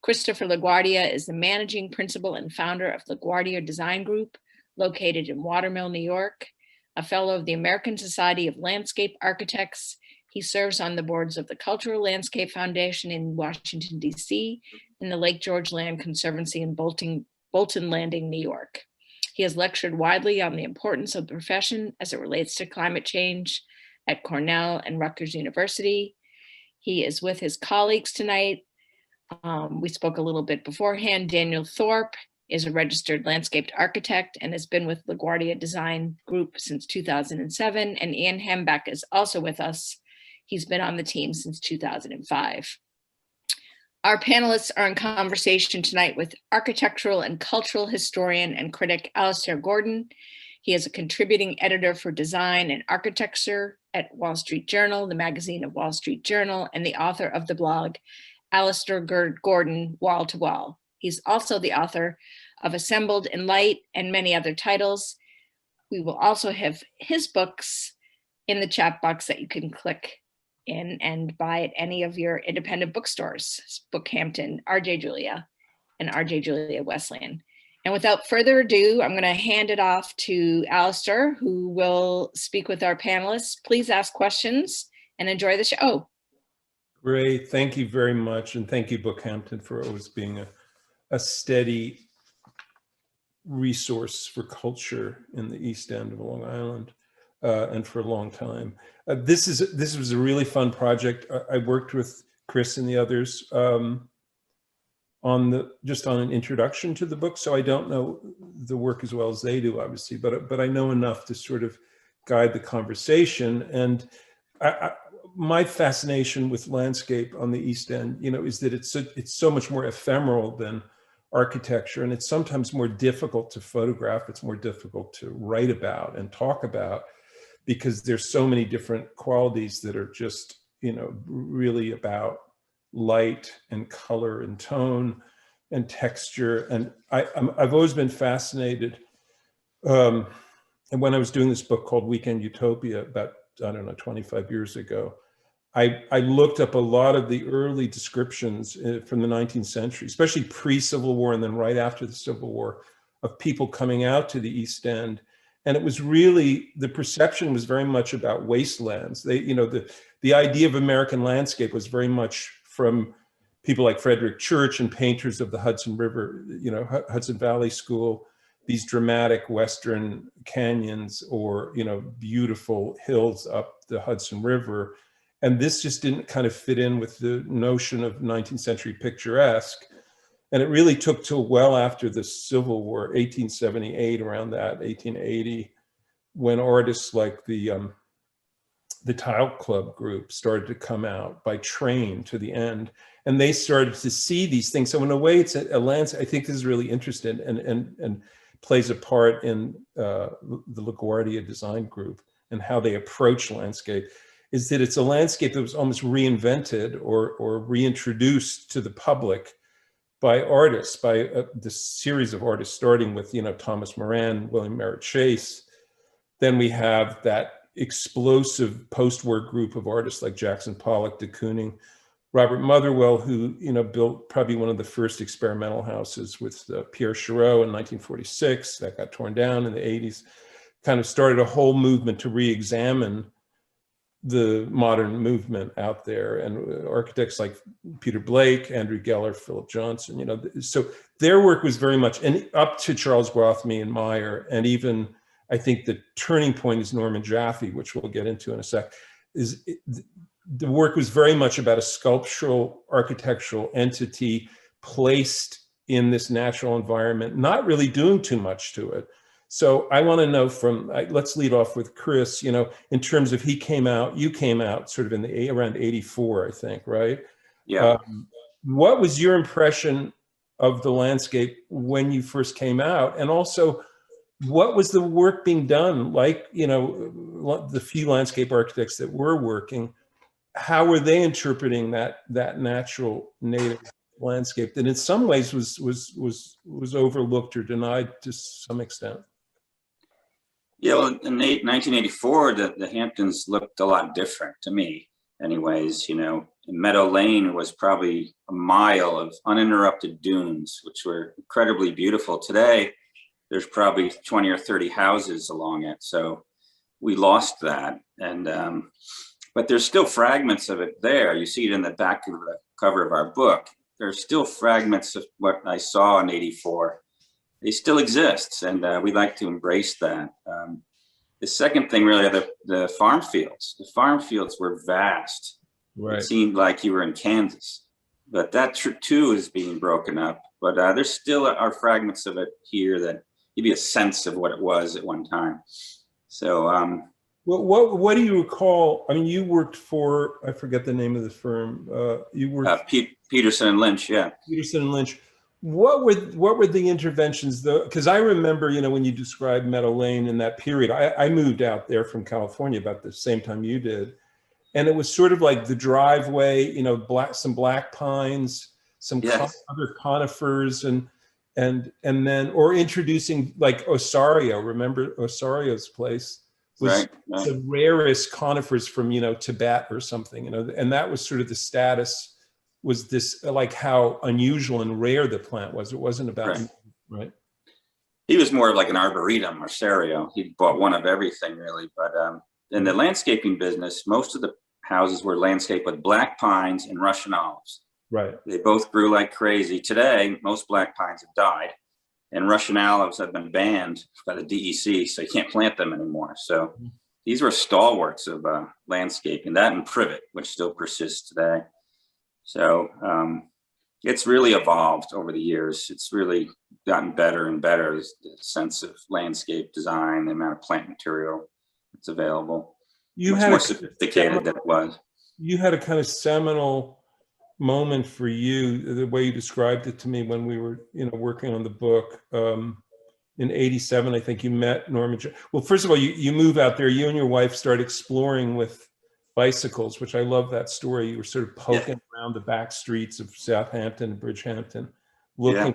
Christopher LaGuardia is the managing principal and founder of LaGuardia Design Group, located in Watermill, New York. A fellow of the American Society of Landscape Architects, he serves on the boards of the Cultural Landscape Foundation in Washington, D.C., and the Lake George Land Conservancy in Bolton Landing, New York. He has lectured widely on the importance of the profession as it relates to climate change at Cornell and Rutgers University. He is with his colleagues tonight. We spoke a little bit beforehand. Daniel Thorp is a registered landscaped architect and has been with LaGuardia Design Group since 2007. And Ian Hanbach is also with us. He's been on the team since 2005. Our panelists are in conversation tonight with architectural and cultural historian and critic Alastair Gordon. He is a contributing editor for design and architecture at Wall Street Journal, the magazine of Wall Street Journal, and the author of the blog Alastair Gordon, Wall to Wall. He's also the author of Assembled in Light and many other titles. We will also have his books in the chat box that you can click in and buy at any of your independent bookstores, BookHampton, RJ Julia, and RJ Julia Wesleyan. And without further ado, I'm going to hand it off to Alastair, who will speak with our panelists. Please ask questions and enjoy the show. Great, thank you very much. And thank you, BookHampton, for always being a steady resource for culture in the East End of Long Island, and for a long time. This was a really fun project. I worked with Chris and the others just on an introduction to the book, so I don't know the work as well as they do, obviously, but I know enough to sort of guide the conversation. And my fascination with landscape on the East End, is that it's so much more ephemeral than architecture, and it's sometimes more difficult to photograph. It's more difficult to write about and talk about because there's so many different qualities that are just, really about light and color and tone and texture. And I've always been fascinated. And when I was doing this book called Weekend Utopia about, 25 years ago, I looked up a lot of the early descriptions from the 19th century, especially pre-Civil War and then right after the Civil War, of people coming out to the East End. And it was really, the perception was very much about wastelands. The idea of American landscape was very much from people like Frederick Church and painters of the Hudson River, Hudson Valley School, these dramatic Western canyons or, beautiful hills up the Hudson River. And this just didn't kind of fit in with the notion of 19th century picturesque. And it really took till well after the Civil War, 1878, around that, 1880, when artists like the Tile Club group started to come out by train to the end. And they started to see these things. So in a way, it's a landscape. I think this is really interesting and plays a part in the LaGuardia Design Group and how they approach landscape, is that it's a landscape that was almost reinvented or reintroduced to the public by artists, by this series of artists, starting with, Thomas Moran, William Merritt Chase. Then we have that explosive post-war group of artists like Jackson Pollock, de Kooning, Robert Motherwell, who, built probably one of the first experimental houses with Pierre Chareau in 1946, that got torn down in the 80s, kind of started a whole movement to re-examine the modern movement out there, and architects like Peter Blake, Andrew Geller, Philip Johnson, so their work was very much, and up to Charles Grothmy and Meyer, and even I think the turning point is Norman Jaffe, which we'll get into in a sec, the work was very much about a sculptural architectural entity placed in this natural environment, not really doing too much to it. So I want to know let's lead off with Chris, in terms of you came out sort of in around 84, I think, right? Yeah. What was your impression of the landscape when you first came out? And also, what was the work being done? Like, the few landscape architects that were working, how were they interpreting that natural native landscape that in some ways was overlooked or denied to some extent? Yeah, well, in 1984, the Hamptons looked a lot different to me. anyways, you know, Meadow Lane was probably a mile of uninterrupted dunes, which were incredibly beautiful. Today, there's probably 20 or 30 houses along it. So we lost that. And, but there's still fragments of it there. You see it in the back of the cover of our book. There's still fragments of what I saw in '84. They still exist, and we like to embrace that. The second thing really are the farm fields. The farm fields were vast. Right. It seemed like you were in Kansas, but that too is being broken up. But there's still are fragments of it here that give you a sense of what it was at one time. So what do you recall? I mean, you worked for, I forget the name of the firm. You worked Peterson and Lynch, yeah. Peterson and Lynch. What were the interventions though? Because I remember, you know, when you described Meadow Lane in that period, I moved out there from California about the same time you did. And it was sort of like the driveway, you know, some black pines, some yes. other conifers, and then, or introducing like Osario. Remember Osario's place was right. the rarest conifers from, you know, Tibet or something, you know, and that was sort of the status, was this like how unusual and rare the plant was. It wasn't about, right? He was more of like an arboretum or Osario. He bought one of everything really, but in the landscaping business, most of the houses were landscaped with black pines and Russian olives. Right. They both grew like crazy. Today, most black pines have died, and Russian olives have been banned by the DEC, so you can't plant them anymore. So these were stalwarts of landscaping, that and privet, which still persists today. So it's really evolved over the years. It's really gotten better and better, the sense of landscape design, the amount of plant material that's available. You much had more sophisticated than it was. You had a kind of seminal moment for you, the way you described it to me when we were, you know, working on the book. In '87, I think you met Norman. Well, first of all, you move out there, you and your wife start exploring with bicycles, which I love that story. You were sort of poking around the back streets of Southampton and Bridgehampton, looking,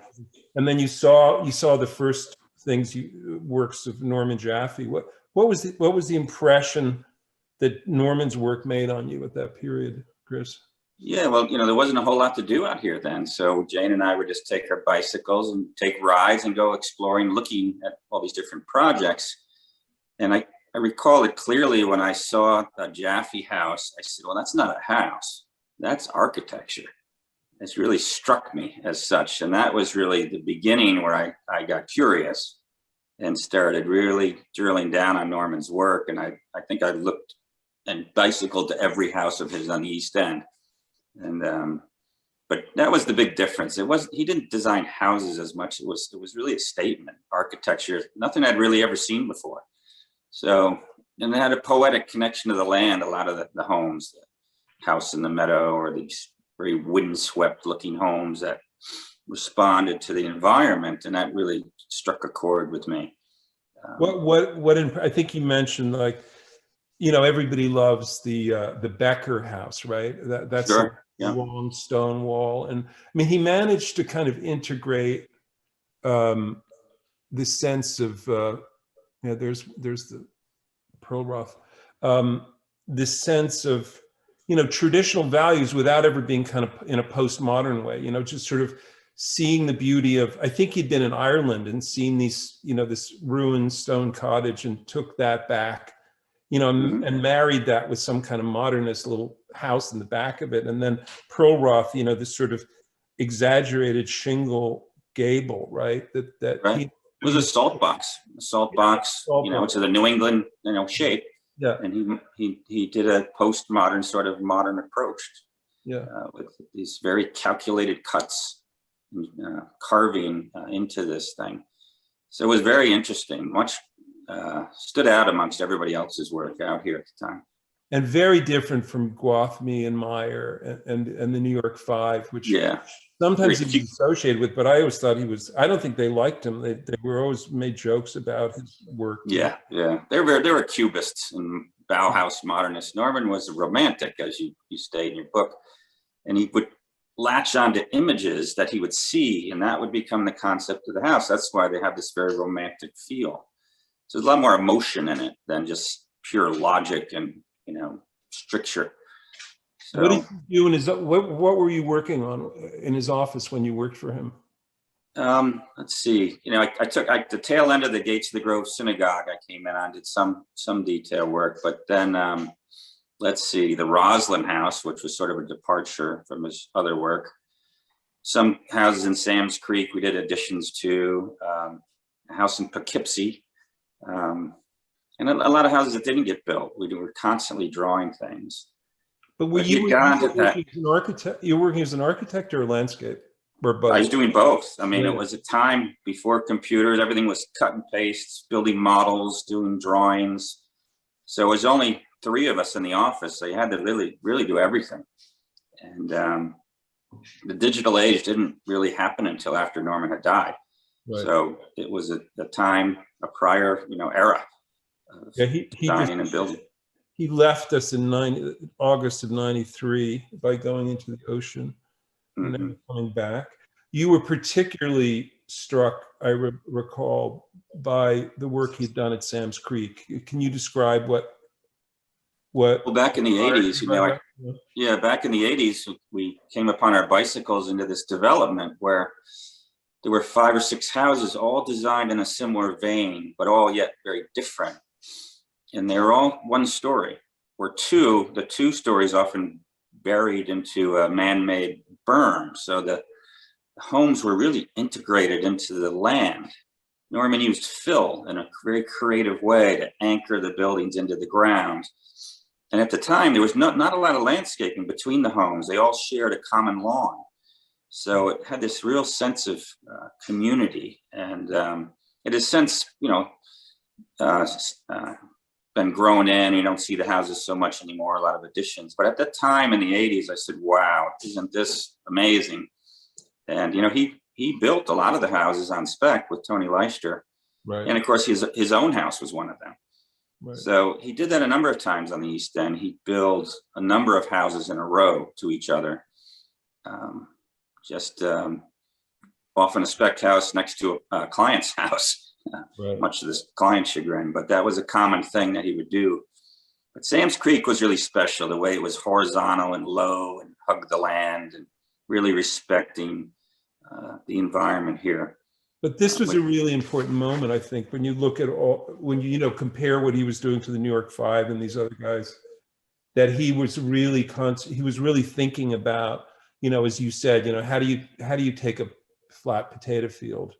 and then you saw the first works of Norman Jaffe. What was the impression that Norman's work made on you at that period, Chris? Yeah, well, you know, there wasn't a whole lot to do out here then. So Jane and I would just take our bicycles and take rides and go exploring, looking at all these different projects. And I recall it clearly when I saw a Jaffe house. I said, well, that's not a house, that's architecture. It's really struck me as such. And that was really the beginning where I got curious and started really drilling down on Norman's work. And I think I looked and bicycled to every house of his on the East End. And but that was the big difference. He didn't design houses as much. It was really a statement, architecture, nothing I'd really ever seen before. So, and it had a poetic connection to the land. A lot of the homes, the house in the meadow, or these very windswept looking homes that responded to the environment, and that really struck a chord with me. I think you mentioned, like, you know, everybody loves the Becker house, right? That's sure. A long stone wall, and I mean, he managed to kind of integrate the sense of there's the Perlroth, this sense of, you know, traditional values without ever being kind of in a postmodern way, you know, just sort of seeing the beauty of, I think he'd been in Ireland and seen these, you know, this ruined stone cottage and took that back, you know, and married that with some kind of modernist little house in the back of it. And then Perlroth, you know, this sort of exaggerated shingle gable, right? Right. It was a salt box, you know, to the New England, you know, shape. Yeah. And he did a postmodern sort of modern approach. Yeah. With these very calculated cuts, and, carving into this thing. So it was very interesting. Much stood out amongst everybody else's work out here at the time. And very different from Gwathmey and Meyer and the New York Five, which sometimes he was associated with, but I always thought I don't think they liked him. They were always made jokes about his work. Yeah. They were Cubists and Bauhaus modernists. Norman was a romantic, as you state in your book, and he would latch onto images that he would see, and that would become the concept of the house. That's why they have this very romantic feel. So there's a lot more emotion in it than just pure logic and, you know, stricture. What did So you do in his, what were you working on in his office when you worked for him? let's see, I took the tail end of the Gates of the Grove Synagogue. I came in on, did some detail work, but then let's see, the Roslyn House, which was sort of a departure from his other work. Some houses in Sam's Creek we did additions to, a house in Poughkeepsie, and a lot of houses that didn't get built. We were constantly drawing things. But were But he you, had gone to that. working as an architect? You were working as an architect or a landscape, or I both? was doing both. I mean, Yeah. it was a time before computers. Everything was cut and paste, building models, doing drawings. So it was only 3 of us in the office. So you had to really, really do everything. And the digital age didn't really happen until after Norman had died. Right. So it was a time, a prior, era of Yeah, he designing and building. he left us in August of '93 by going into the ocean and Mhm. then coming back. You were particularly struck, I recall, by the work he'd done at Sam's Creek. Can you describe what? Well, back in the 80s, Yeah. back in the 80s, we came upon our bicycles into this development where there were 5 or 6 houses, all designed in a similar vein, but all yet very different. And they were all one story, or the 2 stories often buried into a man-made berm. So the homes were really integrated into the land. Norman used fill in a very creative way to anchor the buildings into the ground. And at the time, there was not a lot of landscaping between the homes. They all shared a common lawn. So it had this real sense of community. And it has since, been grown in. You don't see the houses so much anymore, a lot of additions. But at that time in the 80s, I said, wow, isn't this amazing? And, he built a lot of the houses on spec with Tony Leister. Right. And of course, his own house was one of them. Right. So he did that a number of times on the East End. He built a number of houses in a row to each other. Often a spec house next to a client's house, Right. much to this client's chagrin, but that was a common thing that he would do. But Sam's Creek was really special, the way it was horizontal and low and hugged the land and really respecting the environment here. But this was a really important moment, I think, when you look at when you compare what he was doing to the New York Five and these other guys, that he was really thinking about, as you said, how do you take a flat potato field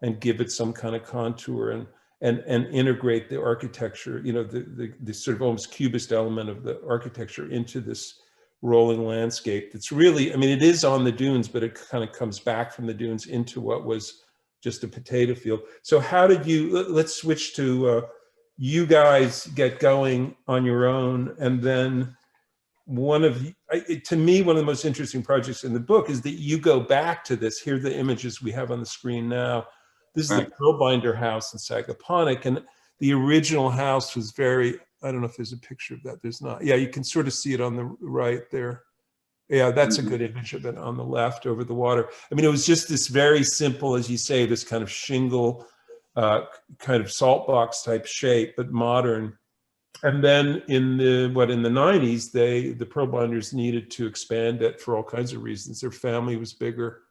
and give it some kind of contour and integrate the architecture, the sort of almost cubist element of the architecture into this rolling landscape. That's really, it is on the dunes, but it kind of comes back from the dunes into what was just a potato field. So how did let's switch to you guys get going on your own. And then to me, one of the most interesting projects in the book is that you go back to this. Here are the images we have on the screen now. This is the Pearlbinder house in Sagaponack. And the original house was very, I don't know if there's a picture of that. There's not. Yeah, you can sort of see it on the right there. Yeah, that's a good image of it on the left over the water. It was just this very simple, as you say, this kind of shingle, kind of salt box type shape, but modern. And then in the 90s, the Pearlbinders needed to expand it for all kinds of reasons. Their family was bigger.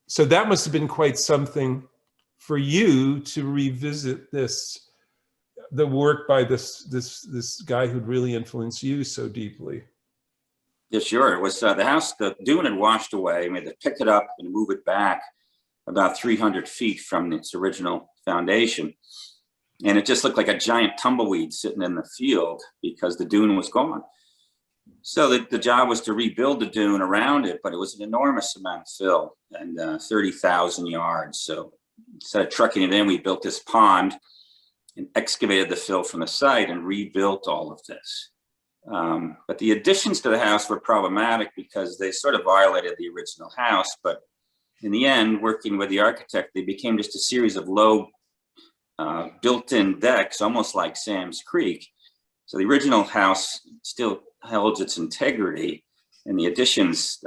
So that must have been quite something for you to revisit the work by this guy who'd really influenced you so deeply. Yeah, sure. It was the house, the dune had washed away. We had to pick it up and move it back about 300 feet from its original foundation. And it just looked like a giant tumbleweed sitting in the field because the dune was gone. So the job was to rebuild the dune around it, but it was an enormous amount of fill and 30,000 yards. So instead of trucking it in, we built this pond and excavated the fill from the site and rebuilt all of this. But the additions to the house were problematic because they sort of violated the original house. But in the end, working with the architect, they became just a series of low built-in decks, almost like Sam's Creek. So the original house still held its integrity, and the additions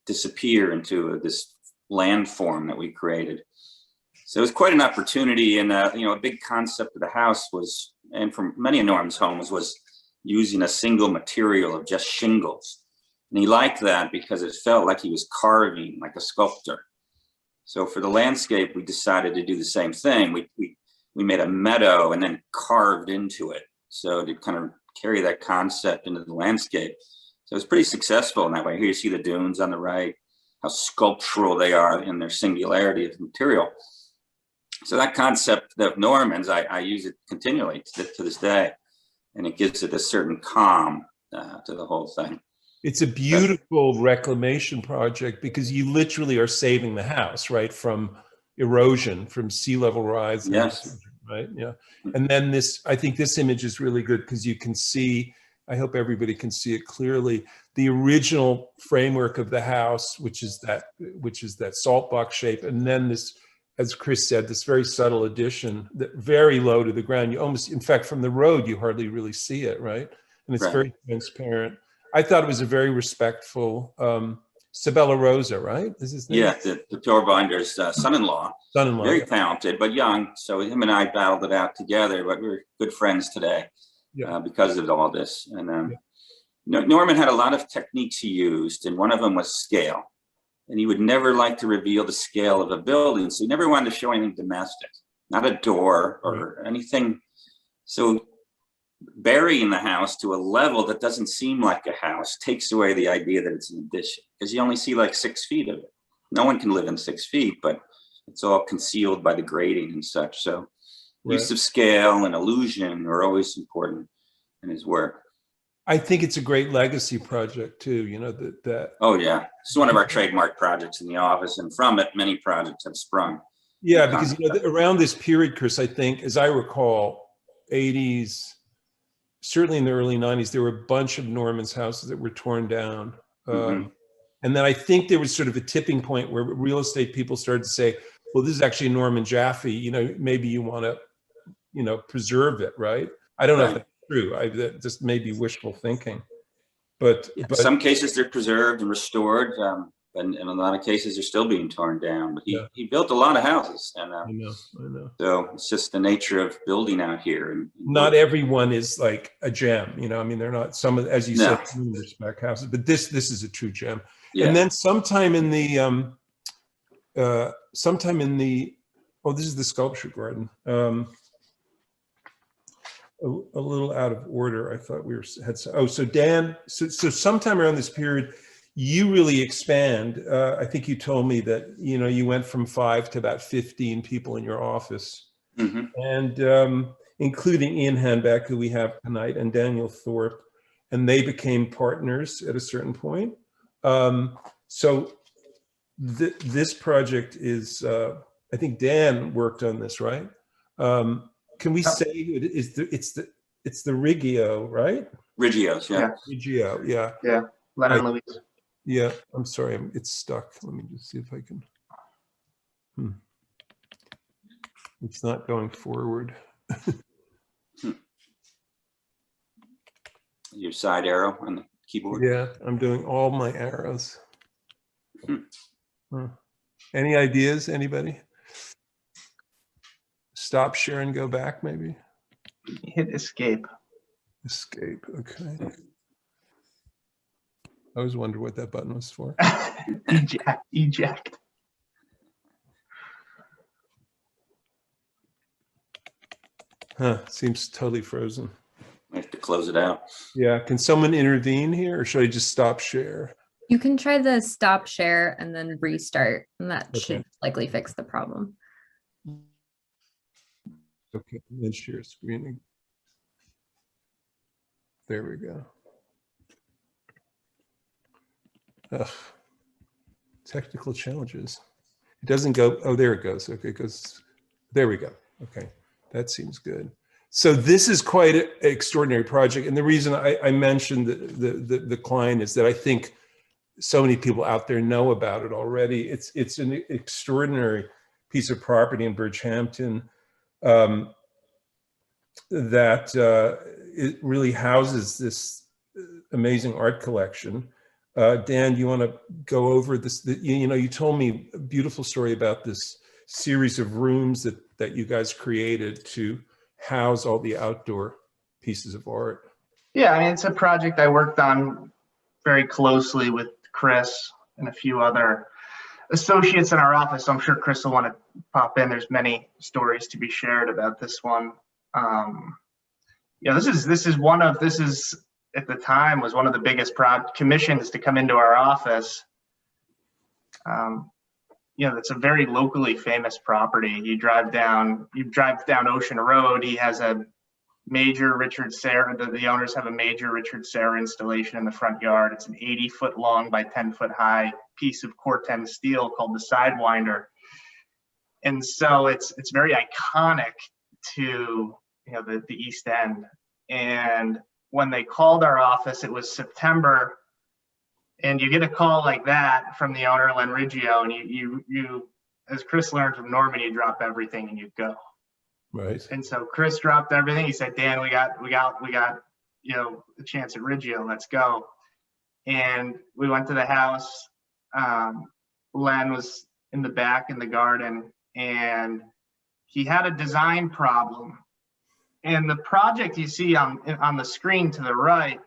disappear into this landform that we created. So it was quite an opportunity, and a big concept of the house was, and for many of Norman's homes, was using a single material of just shingles. And he liked that because it felt like he was carving like a sculptor. So for the landscape, we decided to do the same thing. We made a meadow and then carved into it. So to kind of carry that concept into the landscape. So it's pretty successful in that way. Here you see the dunes on the right, how sculptural they are in their singularity of material. So that concept of Norman's, I use it continually to this day. And it gives it a certain calm to the whole thing. It's a beautiful reclamation project because you literally are saving the house, right, from erosion, from sea level rise. Yes. Right. Yeah. And then this, I think this image is really good because you can see, I hope everybody can see it clearly, the original framework of the house, which is that salt box shape. And then this, as Chris said, this very subtle addition, that very low to the ground. You almost, in fact, from the road, you hardly really see it, right? And it's very transparent. I thought it was a very respectful, Sabella Rosa, right? Is his name? Yeah, the tour binder's son-in-law. Son-in-law. Very talented, but young. So him and I battled it out together, but we're good friends today because of all this. And Norman had a lot of techniques he used, and one of them was scale. And he would never like to reveal the scale of a building. So he never wanted to show anything domestic, not a door or anything. So burying the house to a level that doesn't seem like a house takes away the idea that it's an addition, because you only see like 6 feet of it. No one can live in 6 feet, but it's all concealed by the grading and such. So use of scale and illusion are always important in his work. I think it's a great legacy project too, you know, that. Oh yeah, it's one of our trademark projects in the office, and from it, many projects have sprung. Yeah, because you know, around this period, Chris, I think, as I recall, 80s, certainly in the early 90s, there were a bunch of Norman's houses that were torn down. And then I think there was sort of a tipping point where real estate people started to say, well, this is actually Norman Jaffe, you know, maybe you want to, you know, preserve it, right? I don't know if that's true. That just may be wishful thinking. But in some cases they're preserved and restored, and in a lot of cases they're still being torn down. But he built a lot of houses, and I know. So it's just the nature of building out here. And not everyone is like a gem, you know. I mean, they're not some of, as you said, respect houses, but this is a true gem. Yeah. And then sometime in the oh, this is the sculpture garden. A little out of order. I thought we had so Dan. So sometime around this period, you really expand. I think you told me that, you know, you went from 5 to about 15 people in your office, and including Ian Hanbach, who we have tonight, and Daniel Thorp, and they became partners at a certain point. So this project is, I think Dan worked on this, right? Can we say it's the Riggio, right? Riggio's, yeah. Riggio, yeah. Yeah, Leonard Louise. Yeah, I'm sorry, it's stuck. Let me just see if I can. It's not going forward. Your side arrow on the keyboard? Yeah, I'm doing all my arrows. Any ideas, anybody? Stop share and go back, maybe? Hit escape. Escape, okay. I always wonder what that button was for. Eject. Huh, seems totally frozen. I have to close it out. Yeah, can someone intervene here, or should I just stop share? You can try the stop share and then restart, and that should likely fix the problem. Okay, then share screen. There we go. Ugh. Technical challenges. It doesn't go, oh, there it goes. Okay, it goes, there we go. Okay, that seems good. So this is quite an extraordinary project. And the reason I mentioned the client is that I think so many people out there know about it already. It's an extraordinary piece of property in BookHampton that it really houses this amazing art collection. Dan, you want to go over this? You know, you told me a beautiful story about this series of rooms that you guys created to house all the outdoor pieces of art. Yeah, I mean, it's a project I worked on very closely with Chris and a few other associates in our office. I'm sure Chris will want to pop in. There's many stories to be shared about this one. This is at the time was one of the biggest commissions to come into our office. It's a very locally famous property. You drive down Ocean Road. He has a major Richard Serra. The owners have a major Richard Serra installation in the front yard. It's an 80-foot long by 10-foot high piece of Corten steel called the Sidewinder. And so it's very iconic to the East End. And when they called our office, it was September, and you get a call like that from the owner, Len Riggio, and you as Chris learned from Norman, you drop everything and you go. Right. And so Chris dropped everything. He said, Dan, we got a chance at Riggio. Let's go. And we went to the house. Len was in the back in the garden, and he had a design problem. And the project you see on the screen to the right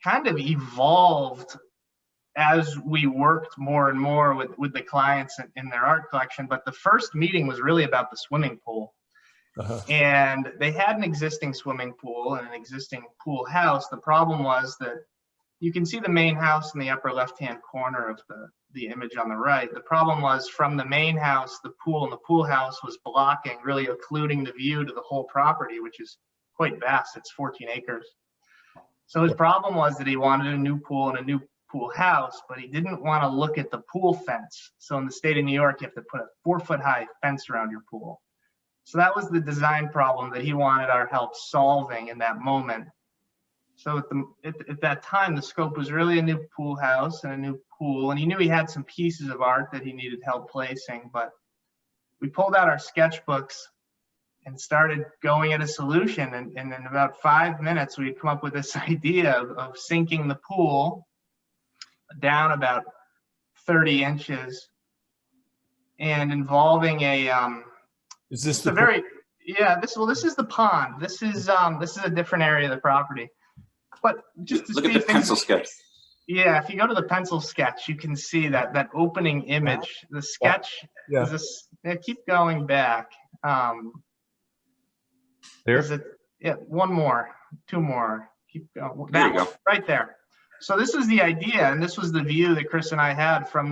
kind of evolved as we worked more and more with the clients in their art collection. But the first meeting was really about the swimming pool. Uh-huh. And they had an existing swimming pool and an existing pool house. The problem was that you can see the main house in the upper left-hand corner of the image on the right. The problem was from the main house, the pool and the pool house was blocking, really occluding the view to the whole property, which is quite vast. It's 14 acres. So his problem was that he wanted a new pool and a new pool house, but he didn't want to look at the pool fence. So in the state of New York, you have to put a 4-foot high fence around your pool. So that was the design problem that he wanted our help solving in that moment. So at that time, the scope was really a new pool house and a new pool, and he knew he had some pieces of art that he needed help placing, but we pulled out our sketchbooks and started going at a solution. And in about 5 minutes, we had come up with this idea of sinking the pool down about 30 inches and involving Is this this is the pond. This is a different area of the property. But just to look at the pencil sketch. Yeah, if you go to the pencil sketch, you can see that opening image. The sketch is this. Yeah, keep going back. There. One more, two more. Keep going. There you go. Right there. So this was the idea, and this was the view that Chris and I had from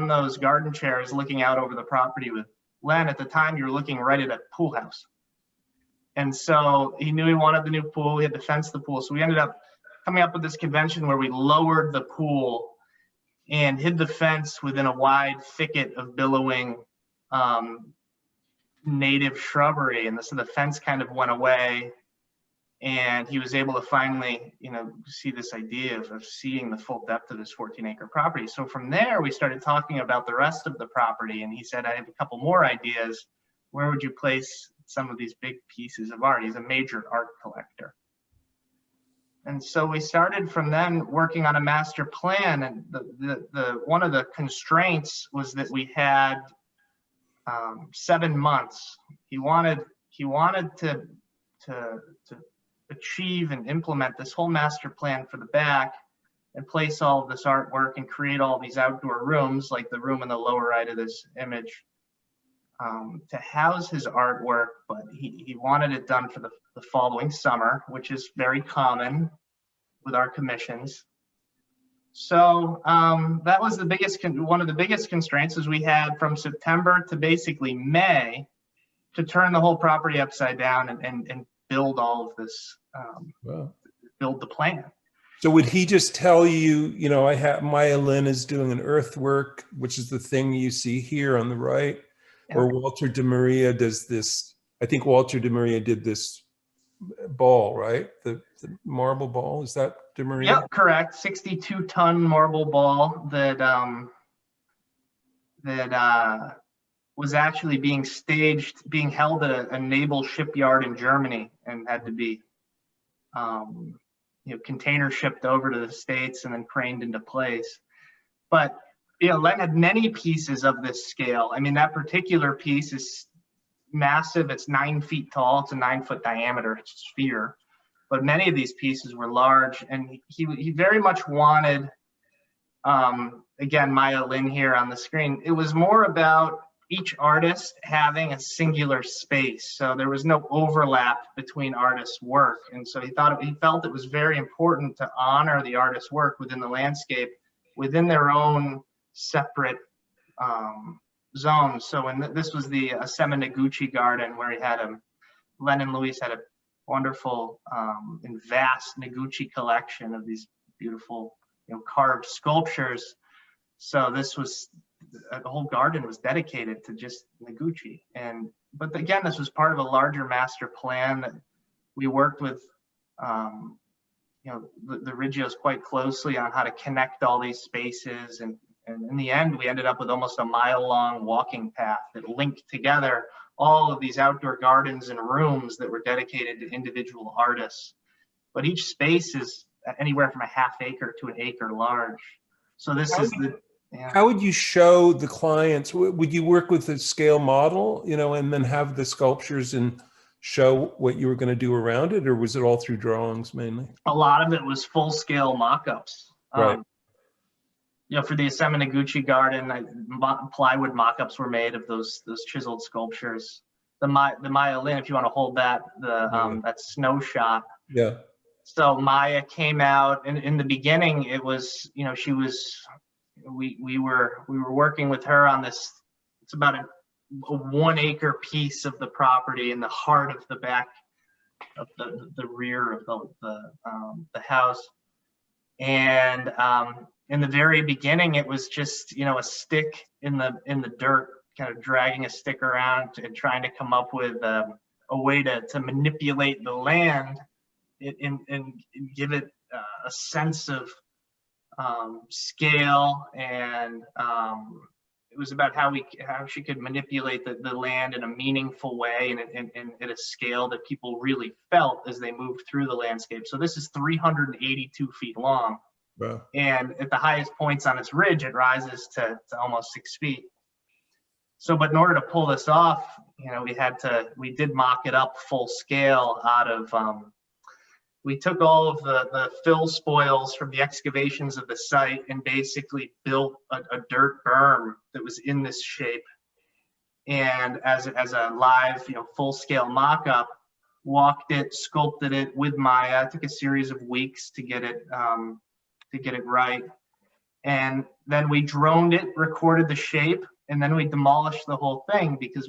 those garden chairs looking out over the property with Len. At the time, you were looking right at a pool house. And so he knew he wanted the new pool. He had to fence the pool. So we ended up coming up with this convention where we lowered the pool and hid the fence within a wide thicket of billowing native shrubbery. And so the fence kind of went away, and he was able to finally, see this idea of seeing the full depth of this 14-acre property. So from there, we started talking about the rest of the property, and he said, I have a couple more ideas. Where would you place some of these big pieces of art? He's a major art collector. And so we started from then working on a master plan, and the one of the constraints was that we had 7 months. He wanted to achieve and implement this whole master plan for the back and place all of this artwork and create all these outdoor rooms, like the room in the lower right of this image, to house his artwork. But he wanted it done for the following summer, which is very common with our commissions. So that was one of the biggest constraints is we had from September to basically May to turn the whole property upside down and build all of this, build the plan. So would he just tell you, Maya Lin is doing an earthwork, which is the thing you see here on the right, or Walter de Maria does this. I think Walter de Maria did this ball, right? The marble ball, is that de Maria? Yep, correct. 62-ton marble ball that was actually being held at a naval shipyard in Germany, and had to be container shipped over to the States and then craned into place. But Len had many pieces of this scale. I mean, that particular piece is massive. It's 9 feet tall. It's a 9-foot diameter sphere. but many of these pieces were large, and he very much wanted, again, Maya Lin here on the screen, it was more about each artist having a singular space. So there was no overlap between artists' work. And so he felt it was very important to honor the artist's work within the landscape, within their own separate zones. So this was the Asema Noguchi garden, where he had Len Luis had a wonderful and vast Noguchi collection of these beautiful, carved sculptures. So this was, the whole garden was dedicated to just Noguchi. But again, this was part of a larger master plan that we worked with, the Riggios quite closely on how to connect all these spaces. And in the end, we ended up with almost a mile-long walking path that linked together all of these outdoor gardens and rooms that were dedicated to individual artists. But each space is anywhere from a half acre to an acre large. So this is the... Yeah. How would you show the clients? Would you work with a scale model, and then have the sculptures and show what you were going to do around it, or was it all through drawings mainly? A lot of it was full-scale mock-ups. Right. For the Asema Noguchi garden, plywood mock-ups were made of those chiseled sculptures. The Maya Lin, if you want to hold that, that snow shop. Yeah. So Maya came out, and in the beginning, it was, she was. We were working with her on this. It's about a 1 acre piece of the property in the heart of the back of the rear of the house. And in the very beginning, it was just a stick in the dirt, kind of dragging a stick around and trying to come up with a way to manipulate the land and give it a sense of scale, and it was about how she could manipulate the land in a meaningful way and at a scale that people really felt as they moved through the landscape. So this is 382 feet long. Wow. And at the highest points on its ridge, it rises to almost 6 feet. So, but in order to pull this off, we did mock it up full scale out of we took all of the fill spoils from the excavations of the site and basically built a dirt berm that was in this shape. And as a live, full-scale mock-up, walked it, sculpted it with Maya. It took a series of weeks to get it right. And then we droned it, recorded the shape, and then we demolished the whole thing because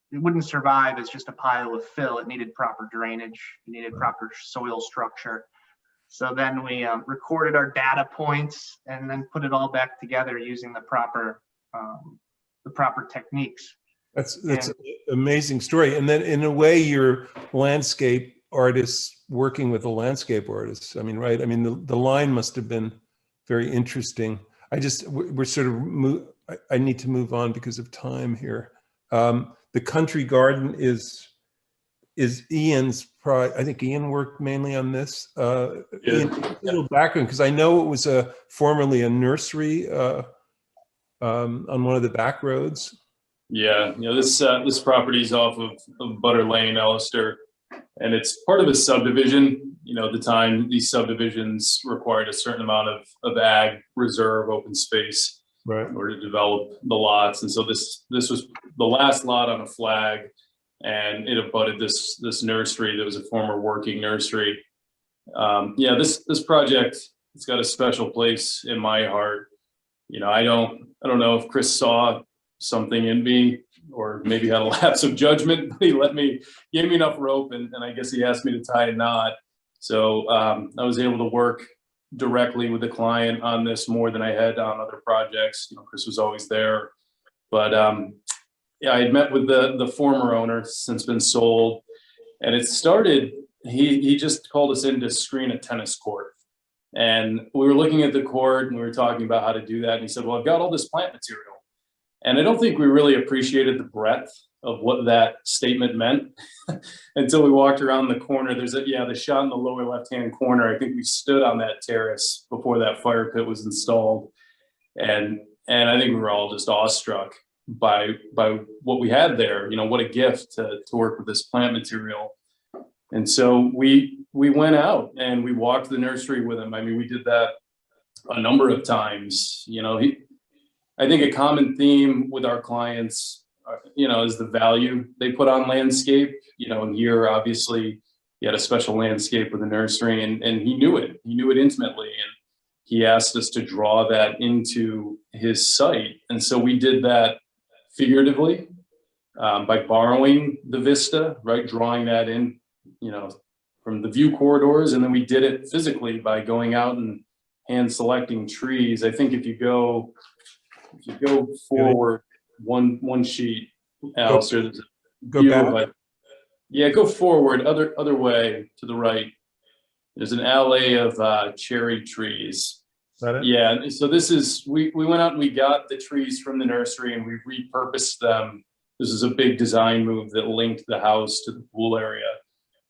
it wouldn't survive as just a pile of fill. It needed proper drainage. It needed proper soil structure. So then we recorded our data points and then put it all back together using the proper techniques. That's an amazing story. And then in a way, you're landscape artists working with a landscape artist. I mean, right? I mean, the line must have been very interesting. We're sort of, I need to move on because of time here. The country garden is Ian's I think Ian worked mainly on this. Ian, a little background, because I know it was formerly a nursery on one of the back roads. Yeah, this property is off of Butter Lane, Alastair, and it's part of a subdivision. At the time, these subdivisions required a certain amount of ag reserve open space, right, in order to develop the lots. And so this was the last lot on a flag, and it abutted this nursery that was a former working nursery. This project, it's got a special place in my heart. I don't know if Chris saw something in me or maybe had a lapse of judgment, but he gave me enough rope, and I guess he asked me to tie a knot. So I was able to work directly with the client on this more than I had on other projects. Chris was always there, but I had met with the former owner, since been sold, and it started, he just called us in to screen a tennis court. And we were looking at the court and we were talking about how to do that. And he said, well, I've got all this plant material. And I don't think we really appreciated the breadth of what that statement meant until we walked around the corner. There's the shot in the lower left-hand corner. I think we stood on that terrace before that fire pit was installed. And I think we were all just awestruck by what we had there. What a gift to work with this plant material. And so we went out and we walked the nursery with him. I mean, we did that a number of times. You know, I think a common theme with our clients, you know, is the value they put on landscape. You know, and here obviously he had a special landscape with the nursery, and he knew it. He knew it intimately, and he asked us to draw that into his site. And so we did that figuratively by borrowing the vista, right, drawing that in, you know, from the view corridors, and then we did it physically by going out and hand selecting trees. I think if you go forward one sheet, Alastair, there's a Go view back. of it. Yeah, go forward, other way to the right. There's an alley of cherry trees. Is that it? Yeah, so this is, we went out and we got the trees from the nursery and we repurposed them. This is a big design move that linked the house to the pool area.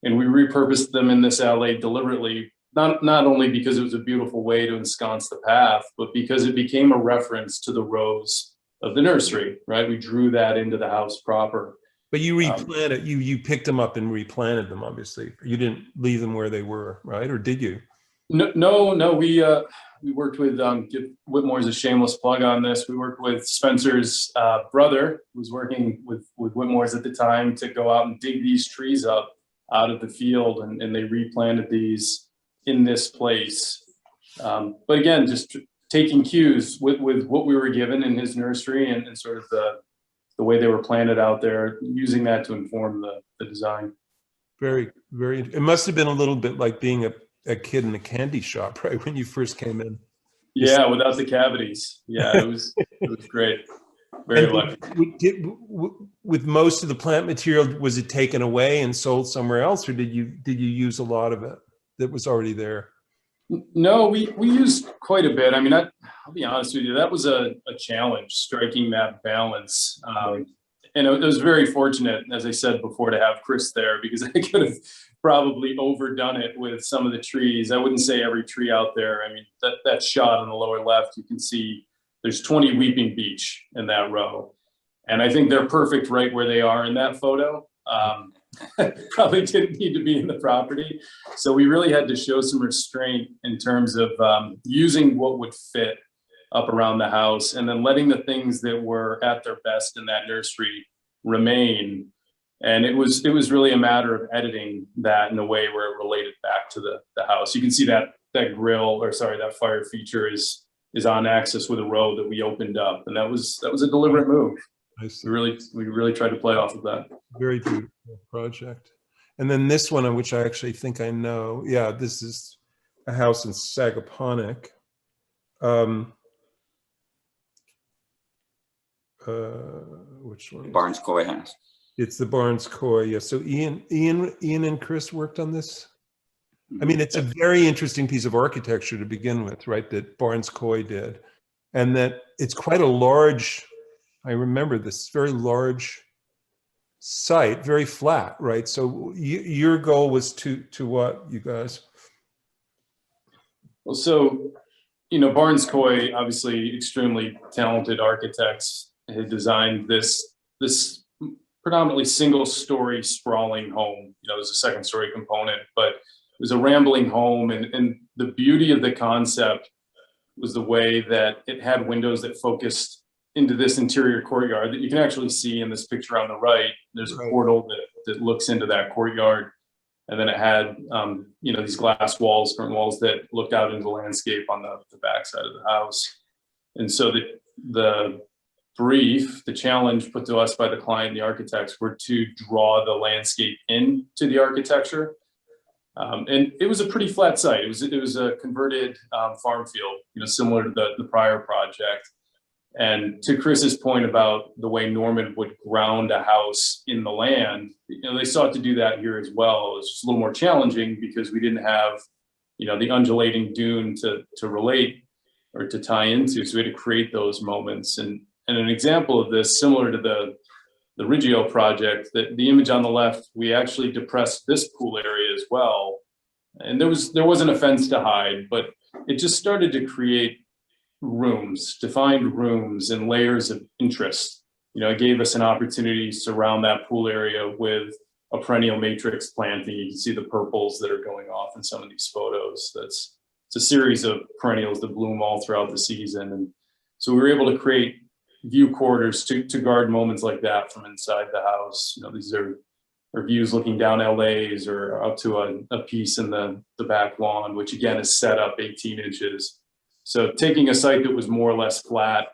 And we repurposed them in this alley deliberately, not only because it was a beautiful way to ensconce the path, but because it became a reference to the rows of the nursery, right? We drew that into the house proper. But you replanted, you picked them up and replanted them, obviously. You didn't leave them where they were, right? Or did you? No, we worked with, give Whitmore's a shameless plug on this. We worked with Spencer's brother, who was working with Whitmore's at the time, to go out and dig these trees up out of the field, and they replanted these in this place. But again, just taking cues with what we were given in his nursery and sort of the way they were planted out there, using that to inform the design. Very, very, it must have been a little bit like being a kid in a candy shop, right? When you first came in. Yeah, without the cavities. Yeah, it was great. Very lucky. With most of the plant material, was it taken away and sold somewhere else, or did you use a lot of it that was already there? No, we used quite a bit. I mean, I'll be honest with you, that was a challenge, striking that balance. And it was very fortunate, as I said before, to have Chris there, because I could have probably overdone it with some of the trees. I wouldn't say every tree out there. I mean, that shot on the lower left, you can see there's 20 weeping beech in that row. And I think they're perfect right where they are in that photo. Probably didn't need to be in the property. So we really had to show some restraint in terms of using what would fit up around the house, and then letting the things that were at their best in that nursery remain. And it was really a matter of editing that in a way where it related back to the house. You can see that grill, or sorry, that fire feature is on axis with a row that we opened up, and that was a deliberate move. We really tried to play off of that. Very beautiful project. And then this one, which I actually think I know. Yeah, this is a house in Sagaponack. Which one? Barnes Coy house. It's the Barnes Coy. Yeah. So Ian and Chris worked on this. I mean, it's a very interesting piece of architecture to begin with, right? That Barnes Coy did, and that it's quite a large. I remember this very large site, very flat, right? So your goal was to what, you guys? Well, so, you know, Barnes Coy, obviously extremely talented architects, had designed this predominantly single-story sprawling home. You know, there's a second-story component, but it was a rambling home, and the beauty of the concept was the way that it had windows that focused into this interior courtyard that you can actually see in this picture on the right. There's a portal that looks into that courtyard. And then it had, you know, these glass walls, front walls that looked out into the landscape on the backside of the house. And so the brief, the challenge put to us by the client and the architects were to draw the landscape into the architecture. And it was a pretty flat site. It was a converted farm field, you know, similar to the prior project. And to Chris's point about the way Norman would ground a house in the land, you know, they sought to do that here as well. It was just a little more challenging because we didn't have, you know, the undulating dune to relate or to tie into. So we had to create those moments. And an example of this, similar to the Riggio project, that the image on the left, we actually depressed this pool area as well. And there wasn't a fence to hide, but it just started to create defined rooms and layers of interest. You know, it gave us an opportunity to surround that pool area with a perennial matrix planting. You can see the purples that are going off in some of these photos. It's a series of perennials that bloom all throughout the season. And so we were able to create view corridors to guard moments like that from inside the house. You know, these are views looking down LA's or up to a piece in the back lawn, which again is set up 18 inches. So taking a site that was more or less flat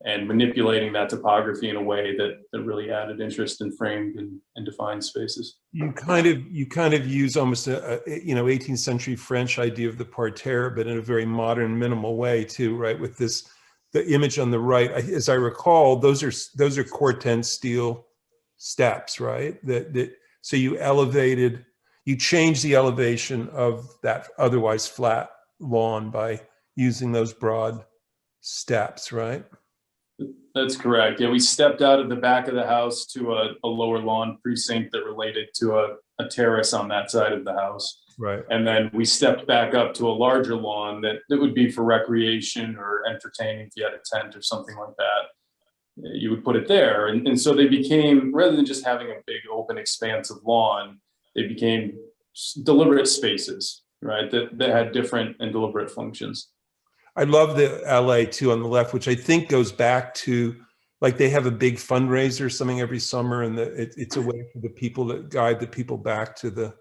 and manipulating that topography in a way that really added interest and framed and defined spaces. You kind of use almost a 18th century French idea of the parterre, but in a very modern, minimal way too, right? With the image on the right, as I recall, those are Corten steel steps, right? So you changed the elevation of that otherwise flat lawn by using those broad steps, right? That's correct. Yeah, we stepped out of the back of the house to a lower lawn precinct that related to a terrace on that side of the house. Right. And then we stepped back up to a larger lawn that would be for recreation or entertaining. If you had a tent or something like that, you would put it there. And so they became, rather than just having a big open expanse of lawn, they became deliberate spaces, right? That had different and deliberate functions. I love the LA too on the left, which I think goes back to, like, they have a big fundraiser or something every summer, and it's a way for the people that guide the people back to the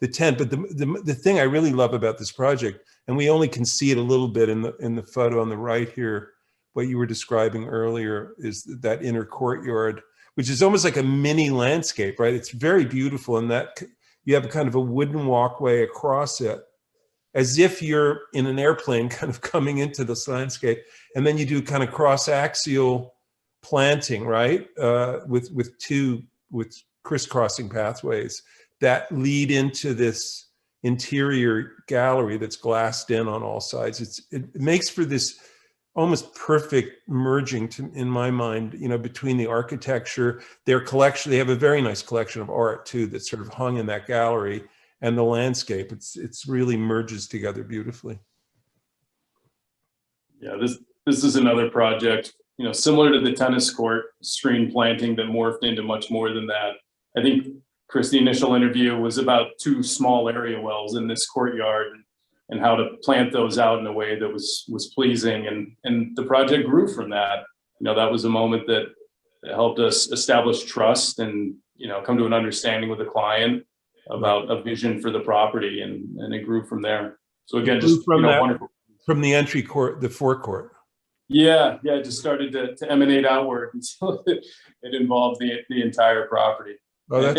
tent. But the thing I really love about this project, and we only can see it a little bit in the photo on the right here, what you were describing earlier, is that inner courtyard, which is almost like a mini landscape, right? It's very beautiful in that you have kind of a wooden walkway across it, as if you're in an airplane kind of coming into this landscape. And then you do kind of cross-axial planting, right? With crisscrossing pathways that lead into this interior gallery that's glassed in on all sides. It makes for this almost perfect merging, in my mind, between the architecture, their collection. They have a very nice collection of art too that's sort of hung in that gallery, and the landscape. It's really merges together beautifully. Yeah, this is another project, similar to the tennis court screen planting that morphed into much more than that. I think, Chris, the initial interview was about 2 small area wells in this courtyard and how to plant those out in a way that was pleasing. And the project grew from that. That was a moment that helped us establish trust and, come to an understanding with the client about a vision for the property, and it grew from there. So again, just wonderful. From the entry court, the forecourt. Yeah, it just started to emanate outward until it involved the entire property. Oh,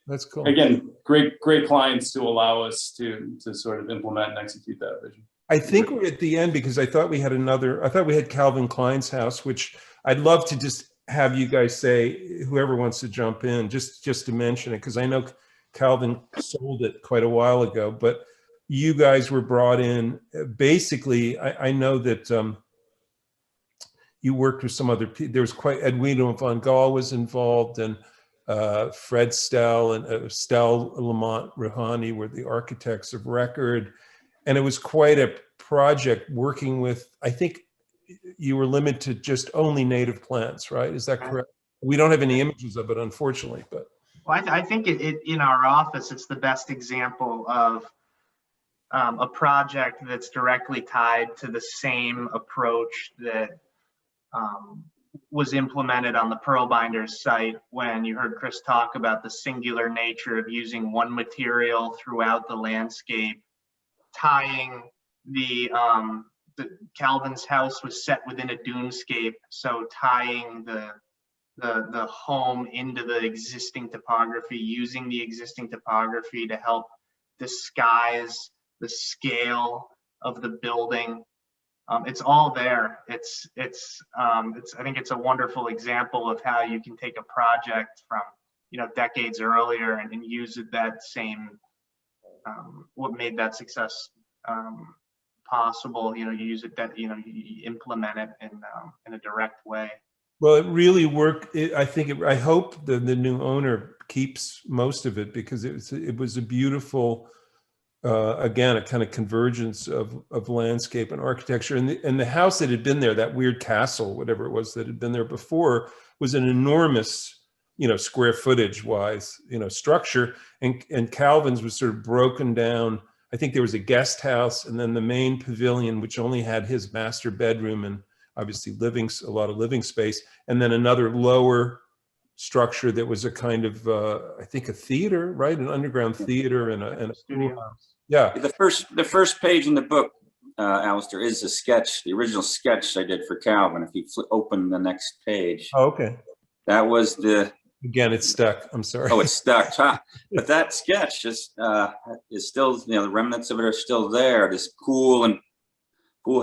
that's cool. Again, great clients to allow us to sort of implement and execute that vision. I think we're at the end, because I thought we had Calvin Klein's house, which I'd love to just have you guys say, whoever wants to jump in, just to mention it, because I know Calvin sold it quite a while ago, but you guys were brought in. Basically, I know that you worked with some other people. There was Edwina von Gaal was involved, and Fred Stell and Stell Lamont Rouhani were the architects of record. And it was quite a project working with, I think you were limited to just only native plants, right? Is that correct? We don't have any images of it, unfortunately, but. Well, I think it in our office, it's the best example of a project that's directly tied to the same approach that was implemented on the Pearl Binders site, when you heard Chris talk about the singular nature of using one material throughout the landscape, tying the Calvin's house was set within a dunescape, so tying the home into the existing topography, using the existing topography to help disguise the scale of the building. It's all there. I think it's a wonderful example of how you can take a project from decades earlier and use that same what made that success possible. You use it, that you implement it in a direct way. Well, it really worked. I hope the new owner keeps most of it, because it was a beautiful, again, a kind of convergence of landscape and architecture. And the house that had been there, that weird castle, whatever it was that had been there before, was an enormous square footage wise, structure. And Calvin's was sort of broken down. I think there was a guest house, and then the main pavilion, which only had his master bedroom and obviously a lot of living space, and then another lower structure that was a kind of, I think, a theater, right? An underground theater and a Studio. pool house. Yeah. The first page in the book, Alastair, is a sketch, the original sketch I did for Calvin. If you open the next page, Oh, okay. that was the. Again, it's stuck. I'm sorry. Oh, it's stuck. But that sketch is still, the remnants of it are still there. This pool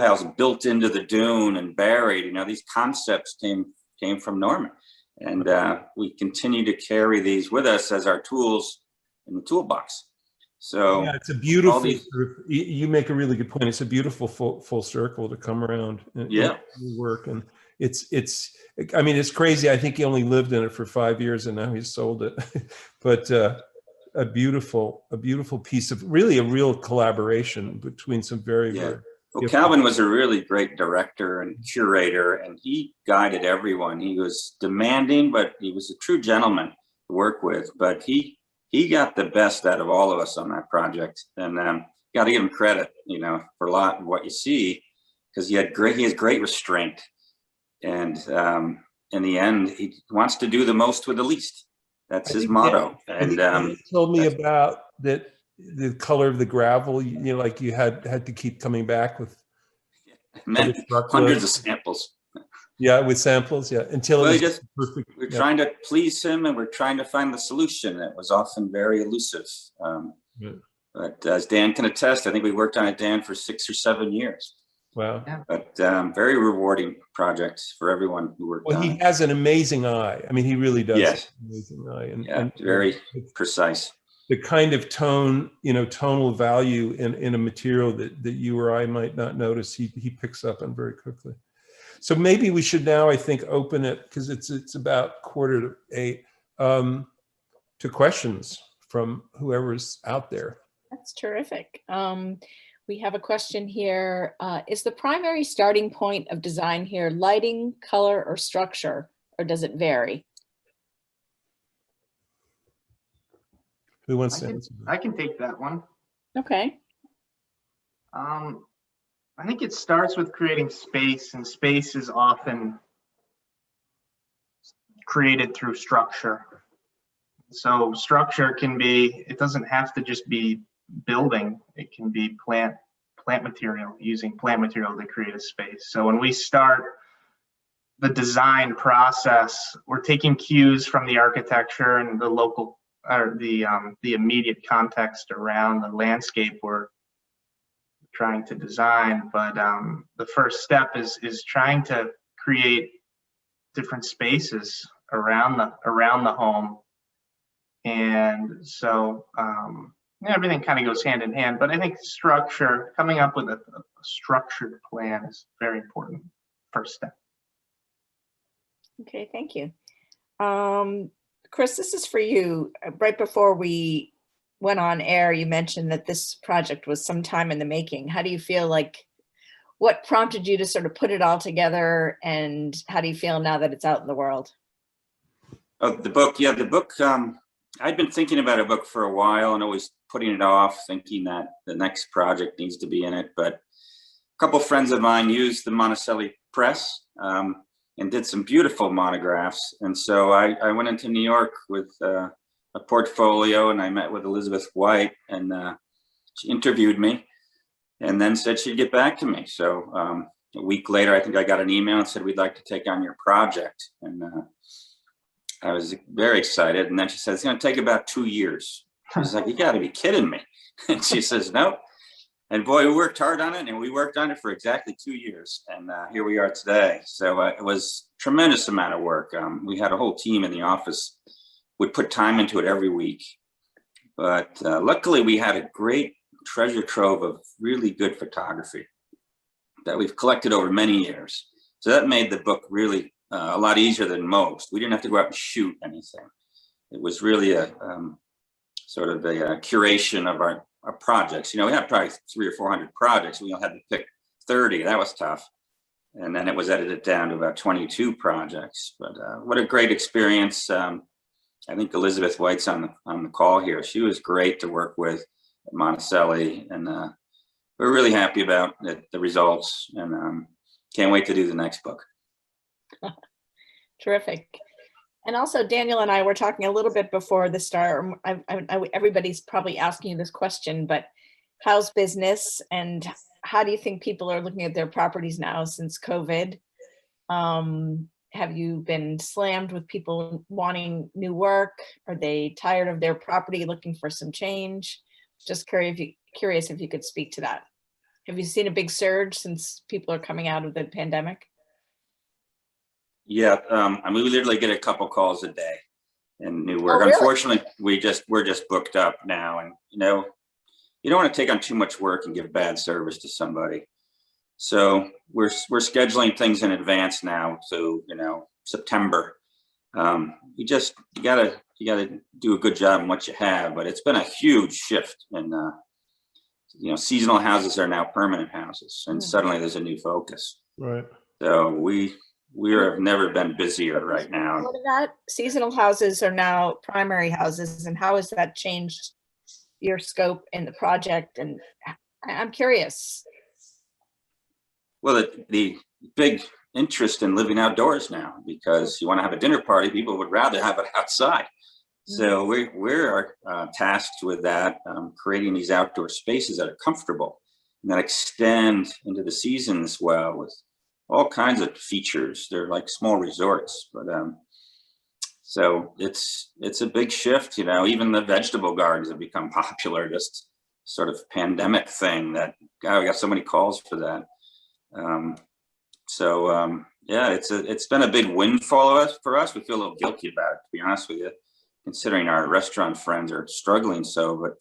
house built into the dune and buried. These concepts came from Norman, and we continue to carry these with us as our tools in the toolbox. So yeah, it's a beautiful. You make a really good point. It's a beautiful full circle to come around. Yeah, work, and it's. I mean, it's crazy. I think he only lived in it for 5 years, and now he's sold it. But a beautiful piece of really a real collaboration between some very. Well, Calvin was a really great director and curator, and he guided everyone. He was demanding, but he was a true gentleman to work with. But he got the best out of all of us on that project, and got to give him credit, for a lot of what you see, because he has great restraint, and in the end, he wants to do the most with the least. That's his motto. And he told me about that. The color of the gravel, like you had to keep coming back with hundreds of samples. Yeah, with samples, yeah. Until it was perfect. We're trying to please him, and we're trying to find the solution. It was often very elusive. But as Dan can attest, I think we worked on it, Dan, for 6 or 7 years. Wow. Yeah. But very rewarding project for everyone who worked on it. He has an amazing eye. I mean, he really does. Yes. Have an amazing eye. And very precise. The kind of tonal value in a material that you or I might not notice, he picks up on very quickly. So maybe we should now, I think, open it, because it's about 7:45, to questions from whoever's out there. That's terrific. We have a question here. Is the primary starting point of design here lighting, color, or structure, or does it vary? Who wants to answer? I can take that one. Okay. I think it starts with creating space, and space is often created through structure. So structure can be, it doesn't have to just be building. It can be plant material, using plant material to create a space. So when we start the design process, we're taking cues from the architecture and the local, or the immediate context around the landscape we're trying to design. But the first step is trying to create different spaces around the home. And so everything kind of goes hand in hand, but I think structure, coming up with a structured plan, is very important first step. Okay, thank you. Chris, this is for you. Right before we went on air, you mentioned that this project was some time in the making. How do you feel what prompted you to sort of put it all together, and how do you feel now that it's out in the world? Oh, the book. Yeah, the book. I'd been thinking about a book for a while and always putting it off, thinking that the next project needs to be in it. But a couple of friends of mine used the Monticelli press and did some beautiful monographs. And so I went into New York with a portfolio, and I met with Elizabeth White, and she interviewed me and then said she'd get back to me. So a week later, I think I got an email and said, we'd like to take on your project. And I was very excited. And then she said, it's going to take about 2 years. I was like, you got to be kidding me. And she says, no. And boy, we worked hard on it, and we worked on it for exactly 2 years. And here we are today. So it was a tremendous amount of work. We had a whole team in the office, would put time into it every week. But luckily, we had a great treasure trove of really good photography that we've collected over many years. So that made the book really a lot easier than most. We didn't have to go out and shoot anything. It was really a sort of a curation of our projects. We had probably 300 or 400 projects. We only had to pick 30. That was tough. And then it was edited down to about 22 projects. But what a great experience. I think Elizabeth White's on the call here. She was great to work with at Monticelli, and we're really happy about the results, and can't wait to do the next book. Terrific. And also, Daniel and I were talking a little bit before the start. Everybody's probably asking you this question, but how's business, and how do you think people are looking at their properties now since COVID? Have you been slammed with people wanting new work? Are they tired of their property, looking for some change? Just curious if you could speak to that. Have you seen a big surge since people are coming out of the pandemic? Yeah, I mean, we literally get a couple calls a day in new work. Oh, really? Unfortunately, we're just booked up now, and you don't want to take on too much work and give bad service to somebody. So we're scheduling things in advance now. So September. You gotta do a good job in what you have. But it's been a huge shift, and seasonal houses are now permanent houses, and suddenly there's a new focus. Right. So we have never been busier right now. What of that? Seasonal houses are now primary houses, and how has that changed your scope in the project? And I'm curious. Well, the big interest in living outdoors now, because you want to have a dinner party, people would rather have it outside. So we're tasked with that, creating these outdoor spaces that are comfortable and that extend into the season as well, with all kinds of features. They're like small resorts, but so it's a big shift. Even the vegetable gardens have become popular. Just sort of pandemic thing that, God, we got so many calls for that. Yeah, it's been a big windfall for us. We feel a little guilty about it, to be honest with you, considering our restaurant friends are struggling so, but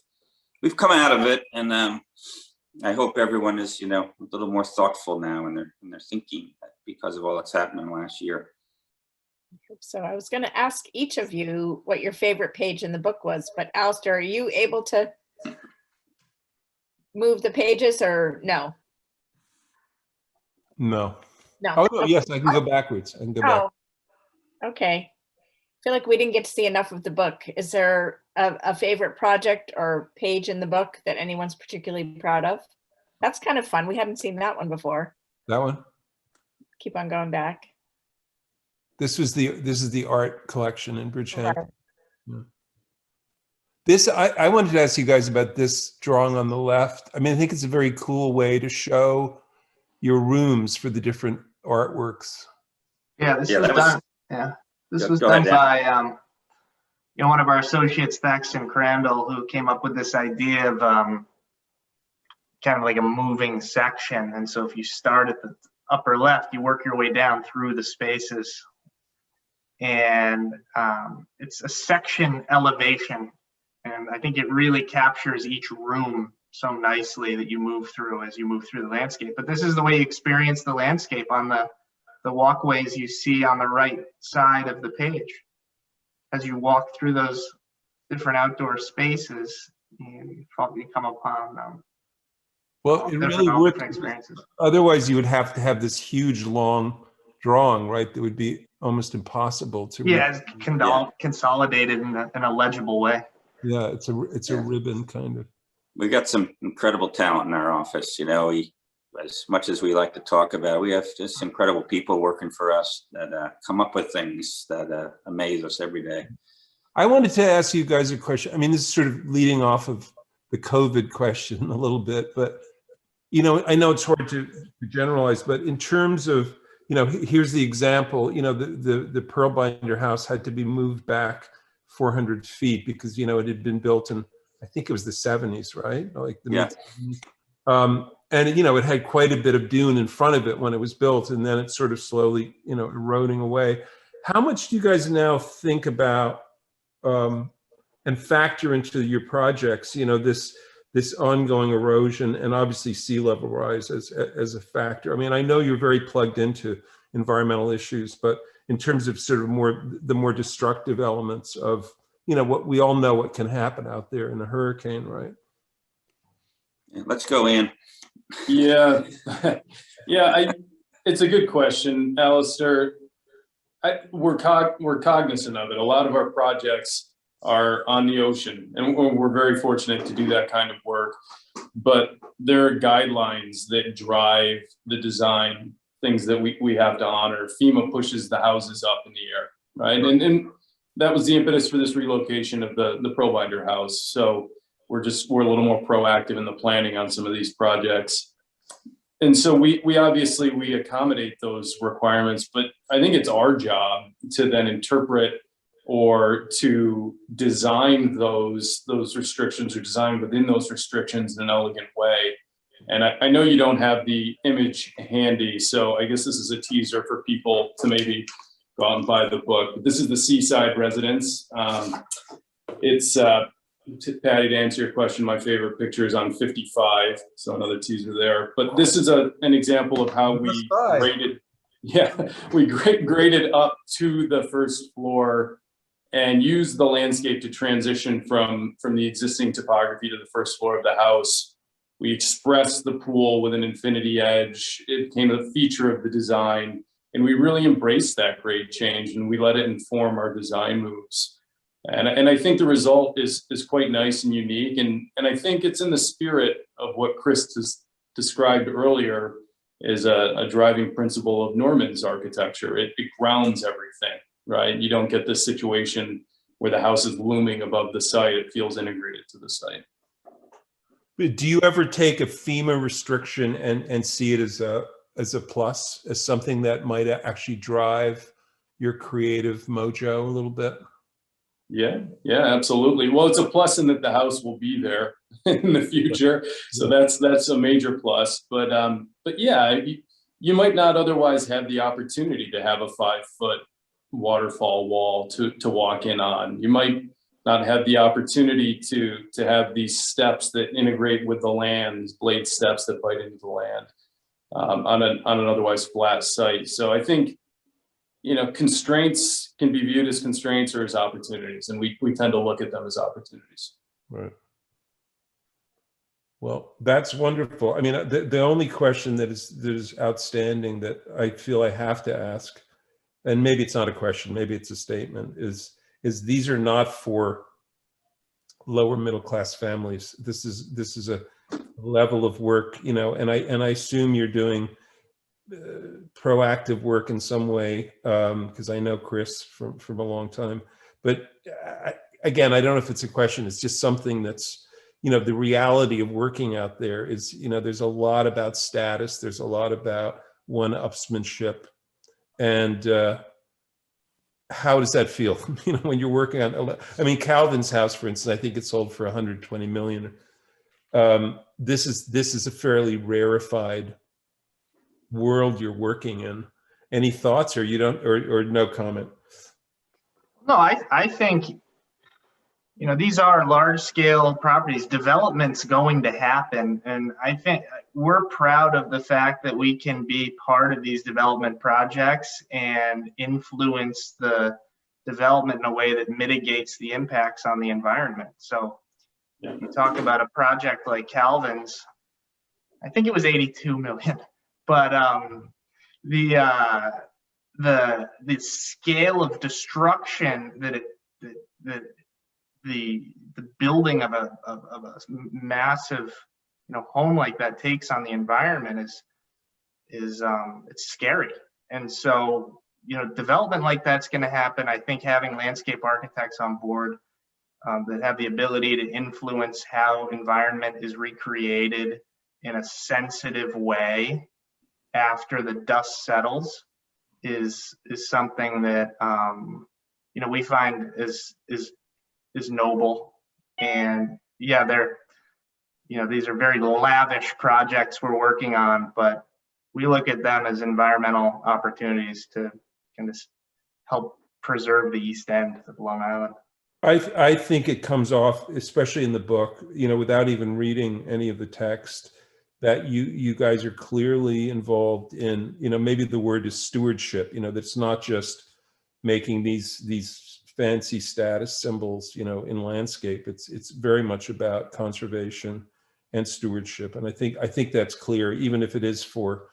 we've come out of it, and I hope everyone is, a little more thoughtful now in their thinking because of all that's happened last year. I hope so. I was going to ask each of you what your favorite page in the book was, but Alastair, are you able to move the pages or no? No. No. Oh, no, yes, I can go backwards. I can go back. Oh, okay. I feel like we didn't get to see enough of the book. Is there a favorite project or page in the book that anyone's particularly proud of? That's kind of fun. We haven't seen that one before. That one? Keep on going back. This is the art collection in Bridgehampton. Right. Yeah. This, I wanted to ask you guys about this drawing on the left. I mean, I think it's a very cool way to show your rooms for the different artworks. Yeah, this was done. Yeah, this was done by one of our associates, Thaxton Crandall, who came up with this idea of kind of like a moving section. And so if you start at the upper left, you work your way down through the spaces, and it's a section elevation. And I think it really captures each room so nicely that you move through as you move through the landscape. But this is the way you experience the landscape on the walkways you see on the right side of the page. As you walk through those different outdoor spaces, you come upon well, it really would. Otherwise, you would have to have this huge, long drawing, right? That would be almost impossible to. Yeah, it's consolidated in a legible way. Yeah, it's a ribbon kind of. We got some incredible talent in our office. As much as we like to talk about, we have just incredible people working for us that come up with things that amaze us every day. I wanted to ask you guys a question. I mean, this is sort of leading off of the COVID question a little bit, but I know it's hard to generalize, but in terms of, here's the example. The Pearl Binder house had to be moved back 400 feet because it had been built in, I think it was the 70s, right? Like the mid-70s. And it had quite a bit of dune in front of it when it was built, and then it's sort of slowly, eroding away. How much do you guys now think about and factor into your projects, this ongoing erosion and obviously sea level rise as a factor? I mean, I know you're very plugged into environmental issues, but in terms of sort of the more destructive elements of, what we all know what can happen out there in a hurricane, right? Yeah, let's go in. Yeah, yeah. It's a good question, Alastair. we're cognizant of it. A lot of our projects are on the ocean, and we're very fortunate to do that kind of work. But there are guidelines that drive the design, things that we have to honor. FEMA pushes the houses up in the air, right? And that was the impetus for this relocation of the Provider House. So we're a little more proactive in the planning on some of these projects. And so we obviously accommodate those requirements, but I think it's our job to then interpret or to design those restrictions, or design within those restrictions in an elegant way. And I know you don't have the image handy, so I guess this is a teaser for people to maybe go out and buy the book. But this is the Seaside Residence. It's Patty, to answer your question, my favorite picture is on 55, so another teaser there. But this is an example of how we graded. Yeah, we graded up to the first floor and used the landscape to transition from the existing topography to the first floor of the house. We expressed the pool with an infinity edge. It became a feature of the design, and we really embraced that grade change, and we let it inform our design moves. And I think the result is quite nice and unique, and I think it's in the spirit of what Chris has described earlier as a driving principle of Norman's architecture. It grounds everything, right? You don't get this situation where the house is looming above the site. It feels integrated to the site. Do you ever take a FEMA restriction and see it as a plus, as something that might actually drive your creative mojo a little bit? Yeah, absolutely. Well, it's a plus in that the house will be there in the future, so that's a major plus. But yeah, you might not otherwise have the opportunity to have a 5-foot waterfall wall to walk in on. You might not have the opportunity to have these steps that integrate with the land, these blade steps that bite into the land on an otherwise flat site. So I think, constraints can be viewed as constraints or as opportunities, and we tend to look at them as opportunities. Right. Well, that's wonderful. I mean, the only question that is outstanding that I feel I have to ask, and maybe it's not a question, maybe it's a statement, is these are not for lower middle class families. This is a level of work, and I assume you're doing proactive work in some way, because I know Chris from a long time. But again, I don't know if it's a question. It's just something that's, the reality of working out there is, there's a lot about status. There's a lot about one-upsmanship. And how does that feel? When you're working on, Calvin's house, for instance, I think it sold for 120 million. This is a fairly rarefied world you're working in. Any thoughts, or you don't, or no comment? No, I think, these are large scale properties. Development's going to happen. And I think we're proud of the fact that we can be part of these development projects and influence the development in a way that mitigates the impacts on the environment. So you talk about a project like Calvin's, I think it was 82 million. But the scale of destruction that the building of a massive home like that takes on the environment is it's scary. And so development like that's going to happen. I think having landscape architects on board that have the ability to influence how environment is recreated in a sensitive way after the dust settles is something that we find is noble. And yeah, these are very lavish projects we're working on, but we look at them as environmental opportunities to kind of help preserve the East End of Long Island. I think it comes off, especially in the book, without even reading any of the text, that you guys are clearly involved in, maybe the word is stewardship, that's not just making these fancy status symbols, in landscape. It's very much about conservation and stewardship. And I think that's clear, even if it is for,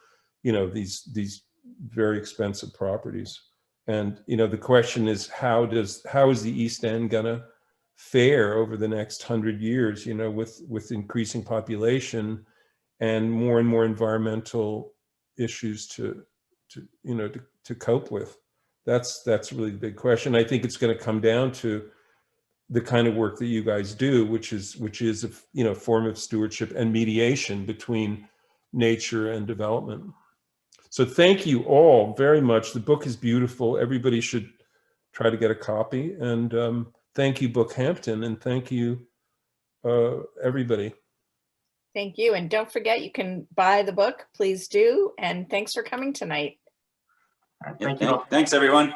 these very expensive properties. And, you know, the question is, how is the East End gonna fare over the next 100 years, you know, with increasing population and more environmental issues to cope with? That's really the big question. I think it's going to come down to the kind of work that you guys do, which is a, you know, form of stewardship and mediation between nature and development. So thank you all very much. The book is beautiful. Everybody should try to get a copy. And thank you, BookHampton, and thank you, everybody. Thank you. And don't forget, you can buy the book. Please do. And thanks for coming tonight. All right, thank you all. Thanks, everyone.